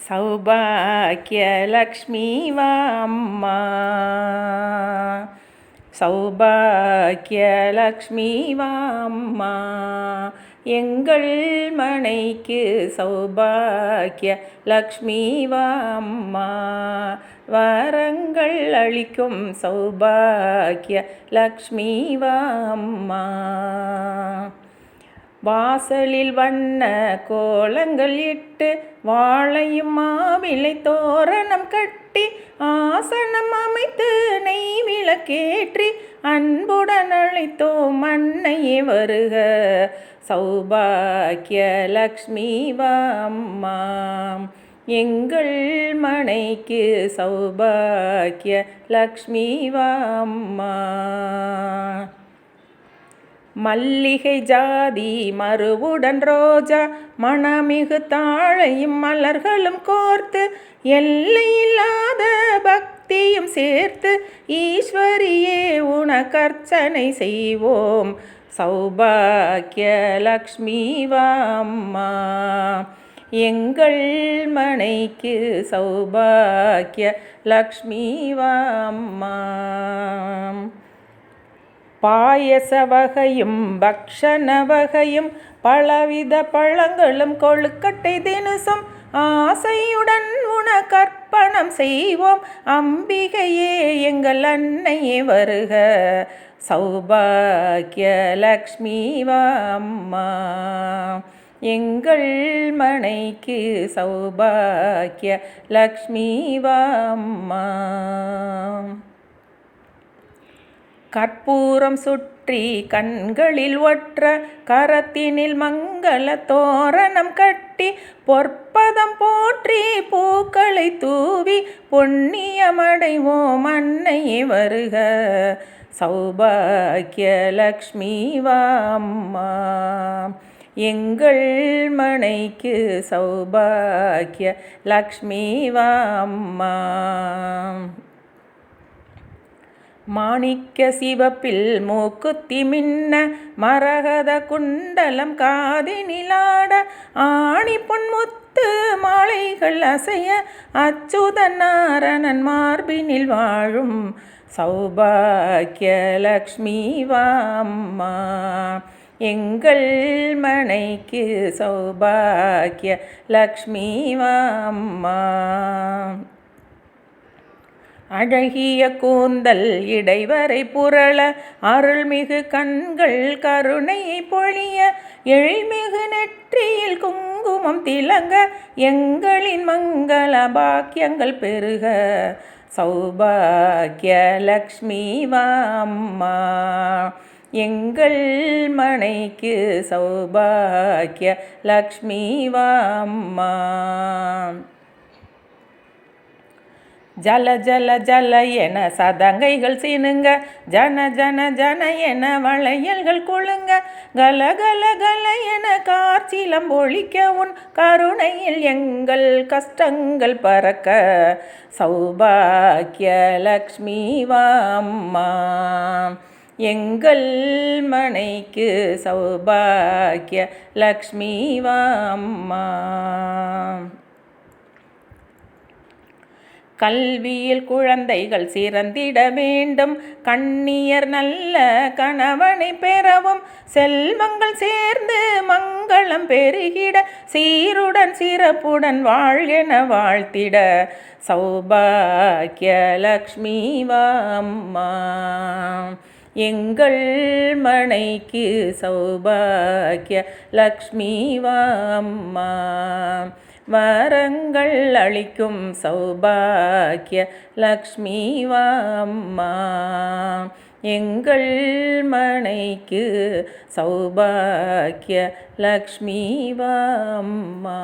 சௌபாக்கியலக்ஷ்மி வாம்மா, சௌபாக்கியலக்ஷ்மி வாம்மா, எங்கள் மனைக்கு சௌபாக்கிய லக்ஷ்மி வாம்மா, வரங்கள் அளிக்கும் சௌபாக்கிய லக்ஷ்மி வாம்மா. வாசலில் வண்ண கோலங்கள் இட்டு வாழையும் மாவிலை தோரணம் கட்டி ஆசனம் அமைத்து நெய் விளக்கேற்றி அன்புடன் அழைத்தோம் அன்னையே வருக சௌபாக்கிய லக்ஷ்மி வாம்மா, எங்கள் மனைக்கு சௌபாக்கிய லக்ஷ்மி வாம்மா. மல்லிகை ஜாதி மறுவுடன் ரோஜா மணமிகு தாழையும் மலர்களும் கோர்த்து எல்லையில்லாத பக்தியும் சேர்த்து ஈஸ்வரியே உனக்கர்ச்சனை செய்வோம் சௌபாக்கிய லக்ஷ்மி வாம்மா, எங்கள் மனைக்கு சௌபாக்கிய லக்ஷ்மி வாம்மா. பாயச வகையும் பக்ஷண வகையும் பலவித பழங்களும் கொழுக்கட்டை தினுசும் ஆசையுடன் உனக்கர்ப்பணம் செய்வோம் அம்பிகையே எங்கள் அன்னையே வருக சௌபாக்கிய லக்ஷ்மி வாம்மா, எங்கள் மனைக்கு சௌபாக்கிய லக்ஷ்மி வாம்மா. கற்பூரம் சுற்றி கண்களில் ஒற்ற கரத்தினில் மங்கள தோரணம் கட்டி பொற்பதம் போற்றி பூக்களை தூவி பொன்னியமடைவோம் அன்னையே வருக சௌபாக்கிய லக்ஷ்மி வாம்மா, எங்கள் மனைக்கு சௌபாக்கிய லக்ஷ்மி வாம்மா. மாணிக்க சிவப்பில் மூக்குத்தி மின்ன மரகத குண்டலம் காதினிலாட ஆணி பொன்முத்து மாலைகள் அசைய அச்சுத நாரணன் மார்பினில் வாழும் சௌபாக்கிய லக்ஷ்மி வாம்மா, எங்கள் மனைக்கு சௌபாக்கிய லக்ஷ்மி வாம்மா. அழகிய கூந்தல் இடைவரை புரள அருள்மிகு கண்கள் கருணையை பொழிய எழில்மிகு நெற்றியில் குங்குமம் திலங்க எங்களின் மங்கள பாக்கியங்கள் பெருக சௌபாக்கிய லக்ஷ்மி வாம்மா, எங்கள் மனைக்கு சௌபாக்கிய லக்ஷ்மி வாம்மா. ஜல ஜல ஜல என சதங்கைகள் சினுங்க ஜன ஜன ஜன என வளையல்கள் குழுங்க கல கல கல என கார்ச்சிலம் ஒழிக்க உன் கருணையில் எங்கள் கஷ்டங்கள் பறக்க சௌபாக்கிய லக்ஷ்மி வாம்மா, எங்கள் மனைக்கு சௌபாக்கிய லக்ஷ்மி வாம்மா. கல்வியில் குழந்தைகள் சிறந்திட வேண்டும் கண்ணியர் நல்ல கணவனை பெறவும் செல்வங்கள் சேர்ந்து மங்களம் பெருகிட சீருடன் சிறப்புடன் வாழ்கென வாழ்த்திட சௌபாக்கிய லக்ஷ்மி வாம்மா, எங்கள் மனைக்கு சௌபாக்கிய லக்ஷ்மி வாம்மா, வரங்கள் அளிக்கும் சௌபாக்கிய லக்ஷ்மி வாம்மா, எங்கள் மனைக்கு சௌபாக்கிய லக்ஷ்மி வாம்மா.